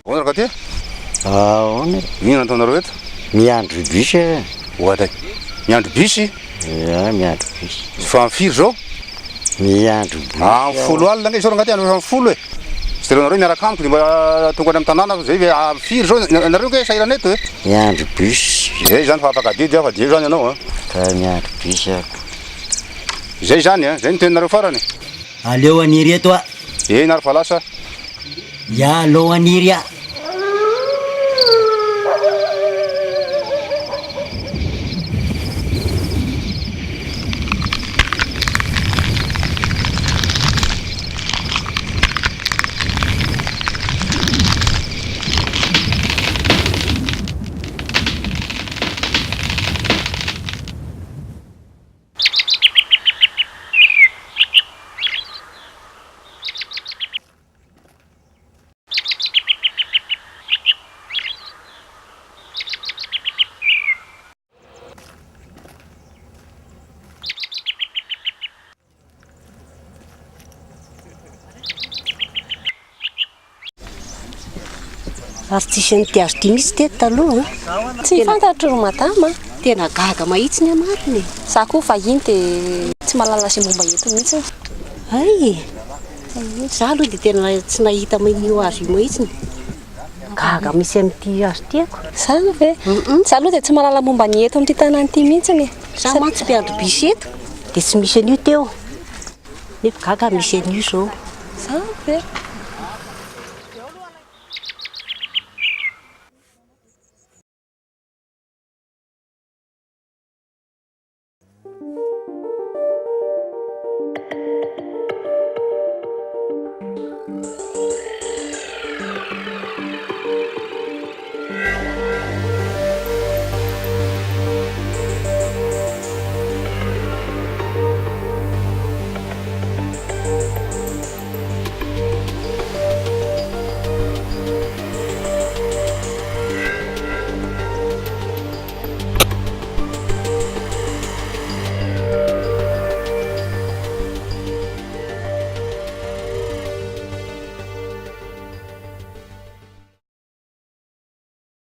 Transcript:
Oana ka ty? Ahoana? Inona ataonareo eto? Miandro bus. Ohatra miandro bus? Miandro bus. Fa am'firy zao? Miandro bus. Folo alina nge isaoranga ty fa folo e. Sy nareo miaraka amiko de mba tonga any am'tanàna zay ve am'firy zao nareo ke sairana eto e? Miandro bus. Zay zany fa afaka didy fa didy zany ianao Ka miandro bus ako. Zay zany zay ny teninareo farany. Aleo aniry eto a. Nary fa lasa. Ya aleo aniry a. Artiste nitiazo ity mihitsy teto taloha. Tsy fantatro madama. Tena gaga mahitsy ny amariny. Za koa vahiny dia tsy mahalala sy momba eto mihitsy. Ay, za aloha dia tena tsy nahita io azy io mahitsy. Gaga misy amin'ity azo tiako. Zany ve? Za aloha dia tsy mahalala momba ny eto amin'ity tanàna ity mihitsy. Za mantsy mpiandro bus eto dia tsy misy an'io teo. Nefa gaga misy an'io zao. Zany ve?